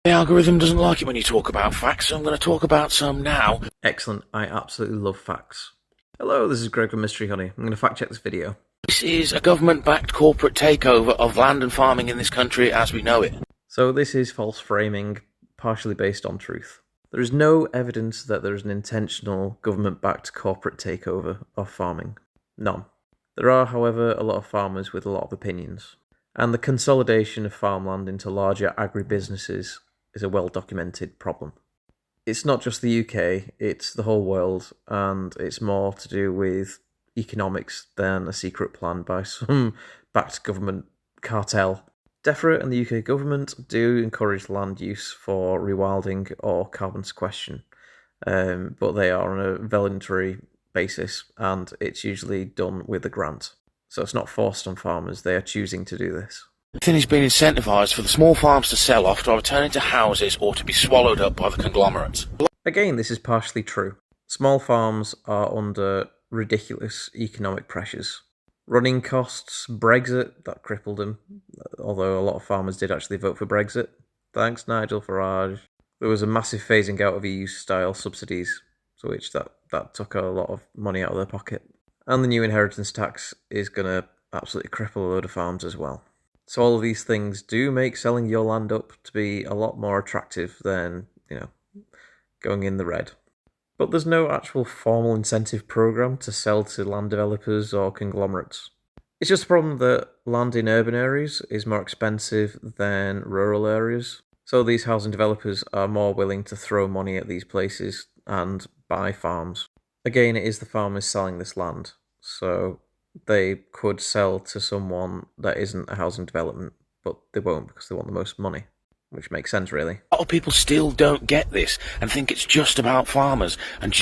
The algorithm doesn't like it when you talk about facts, so I'm going to talk about some now. Excellent, I absolutely love facts. Hello, this is Greg from Mystery Honey. I'm going to fact check this video. This is a government-backed corporate takeover of land and farming in this country as we know it. So this is false framing, partially based on truth. There is no evidence that there is an intentional government-backed corporate takeover of farming. None. There are, however, a lot of farmers with a lot of opinions. And the consolidation of farmland into larger agribusinesses is a well-documented problem. It's not just the UK, it's the whole world, and it's more to do with economics than a secret plan by some backed government cartel. DEFRA and the UK government do encourage land use for rewilding or carbon sequestration, but they are on a voluntary basis, and it's usually done with a grant. So it's not forced on farmers, they are choosing to do this. The thing has been incentivised for the small farms to sell off, to either turn into houses or to be swallowed up by the conglomerates. Again, this is partially true. Small farms are under ridiculous economic pressures. Running costs, Brexit, that crippled them, although a lot of farmers did actually vote for Brexit. Thanks, Nigel Farage. There was a massive phasing out of EU-style subsidies, which that took a lot of money out of their pocket. And the new inheritance tax is going to absolutely cripple a load of farms as well. So all of these things do make selling your land up to be a lot more attractive than, going in the red. But there's no actual formal incentive program to sell to land developers or conglomerates. It's just a problem that land in urban areas is more expensive than rural areas. So these housing developers are more willing to throw money at these places and buy farms. Again, it is the farmers selling this land, so they could sell to someone that isn't a housing development, but they won't because they want the most money, which makes sense, really. A lot of people still don't get this and think it's just about farmers, and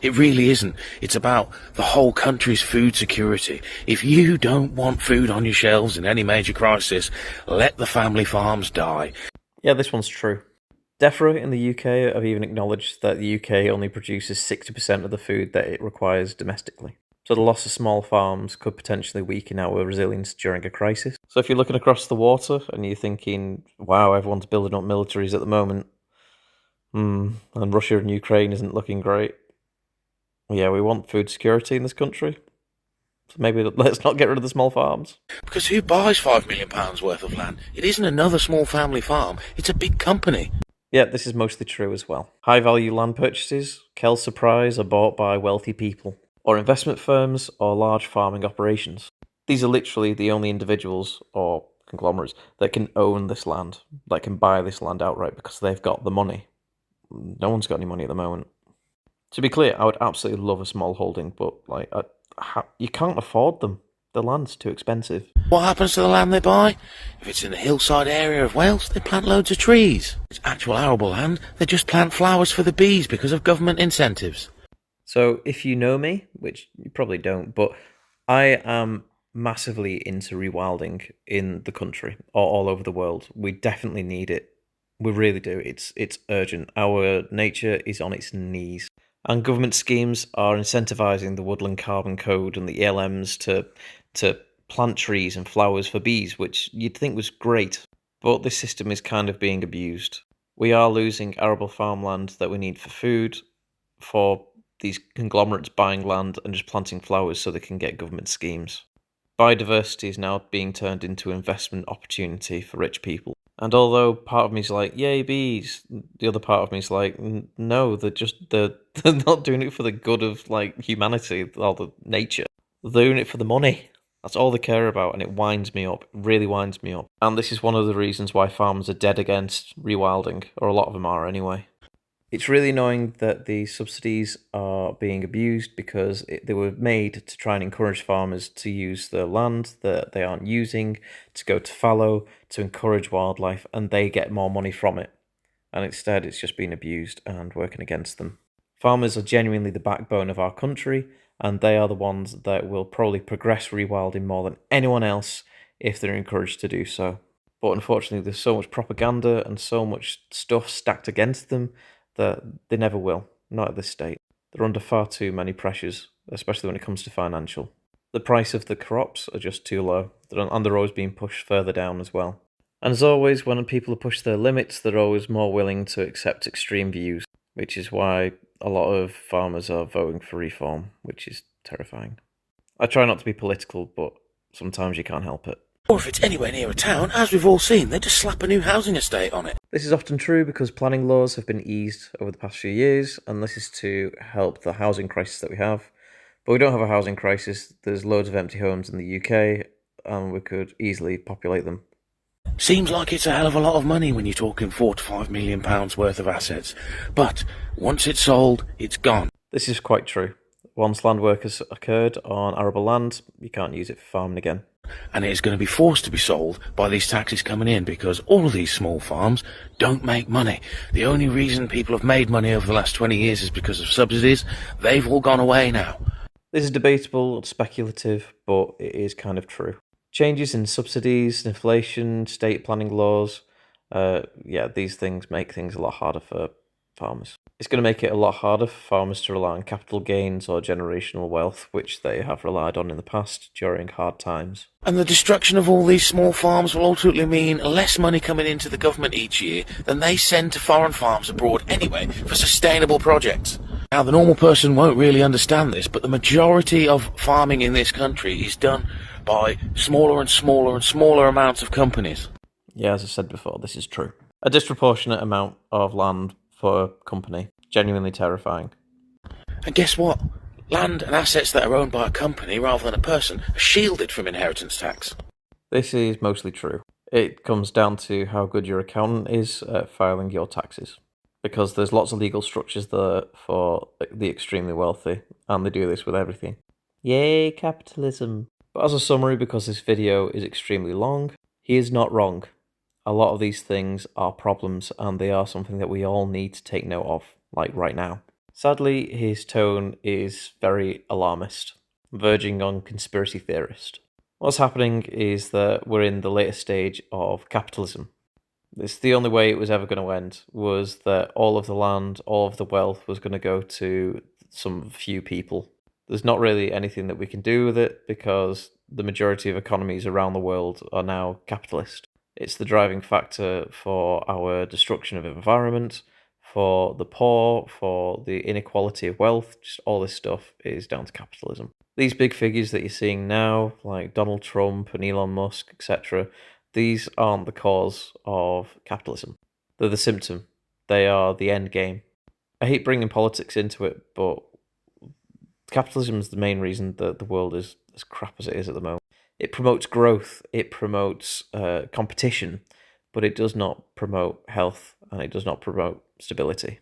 it really isn't. It's about the whole country's food security. If you don't want food on your shelves in any major crisis, let the family farms die. Yeah, this one's true. DEFRA in the UK have even acknowledged that the UK only produces 60% of the food that it requires domestically. So the loss of small farms could potentially weaken our resilience during a crisis. So if you're looking across the water and you're thinking, wow, everyone's building up militaries at the moment, and Russia and Ukraine isn't looking great. Yeah, we want food security in this country. So maybe let's not get rid of the small farms. Because who buys £5 million worth of land? It isn't another small family farm, it's a big company. Yeah, this is mostly true as well. High-value land purchases, Kel surprise, are bought by wealthy people, or investment firms, or large farming operations. These are literally the only individuals, or conglomerates, that can own this land, that can buy this land outright because they've got the money. No one's got any money at the moment. To be clear, I would absolutely love a small holding, but you can't afford them. The land's too expensive. What happens to the land they buy? If it's in the hillside area of Wales, they plant loads of trees. If it's actual arable land, they just plant flowers for the bees because of government incentives. So if you know me, which you probably don't, but I am massively into rewilding in the country or all over the world. We definitely need it. We really do. It's urgent. Our nature is on its knees. And government schemes are incentivising the Woodland Carbon Code and the ELMs to plant trees and flowers for bees, which you'd think was great. But this system is kind of being abused. We are losing arable farmland that we need for food, for these conglomerates buying land and just planting flowers so they can get government schemes. Biodiversity is now being turned into an investment opportunity for rich people. And although part of me is like, yay, bees, the other part of me is like, no, they're not doing it for the good of humanity or the nature. They're doing it for the money. That's all they care about, and it winds me up. It really winds me up. And this is one of the reasons why farmers are dead against rewilding, or a lot of them are anyway. It's really annoying that these subsidies are being abused because they were made to try and encourage farmers to use the land that they aren't using, to go to fallow, to encourage wildlife, and they get more money from it. And instead, it's just being abused and working against them. Farmers are genuinely the backbone of our country, and they are the ones that will probably progress rewilding more than anyone else if they're encouraged to do so. But unfortunately, there's so much propaganda and so much stuff stacked against them that they never will, not at this state. They're under far too many pressures, especially when it comes to financial. The price of the crops are just too low, and they're always being pushed further down as well. And as always, when people push their limits, they're always more willing to accept extreme views, which is why a lot of farmers are voting for reform, which is terrifying. I try not to be political, but sometimes you can't help it. Or if it's anywhere near a town, as we've all seen, they just slap a new housing estate on it. This is often true because planning laws have been eased over the past few years, and this is to help the housing crisis that we have. But we don't have a housing crisis. There's loads of empty homes in the UK, and we could easily populate them. Seems like it's a hell of a lot of money when you're talking £4 to £5 million worth of assets. But once it's sold, it's gone. This is quite true. Once land work has occurred on arable land, you can't use it for farming again. And it is going to be forced to be sold by these taxes coming in because all of these small farms don't make money. The only reason people have made money over the last 20 years is because of subsidies. They've all gone away now. This is debatable, speculative, but it is kind of true. Changes in subsidies, inflation, state planning laws, these things make things a lot harder for farmers. It's going to make it a lot harder for farmers to rely on capital gains or generational wealth, which they have relied on in the past during hard times. And the destruction of all these small farms will ultimately mean less money coming into the government each year than they send to foreign farms abroad anyway for sustainable projects. Now, the normal person won't really understand this, but the majority of farming in this country is done by smaller and smaller and smaller amounts of companies. Yeah, as I said before, this is true. A disproportionate amount of land for a company. Genuinely terrifying. And guess what? Land and assets that are owned by a company rather than a person are shielded from inheritance tax. This is mostly true. It comes down to how good your accountant is at filing your taxes. Because there's lots of legal structures there for the extremely wealthy, and they do this with everything. Yay, capitalism. But as a summary, because this video is extremely long, he is not wrong. A lot of these things are problems, and they are something that we all need to take note of, like right now. Sadly, his tone is very alarmist, verging on conspiracy theorist. What's happening is that we're in the latest stage of capitalism. It's the only way it was ever going to end, was that all of the land, all of the wealth was going to go to some few people. There's not really anything that we can do with it because the majority of economies around the world are now capitalist. It's the driving factor for our destruction of environment, for the poor, for the inequality of wealth. Just all this stuff is down to capitalism. These big figures that you're seeing now, like Donald Trump and Elon Musk, etc., these aren't the cause of capitalism. They're the symptom. They are the end game. I hate bringing politics into it, but capitalism is the main reason that the world is as crap as it is at the moment. It promotes growth, it promotes competition, but it does not promote health and it does not promote stability.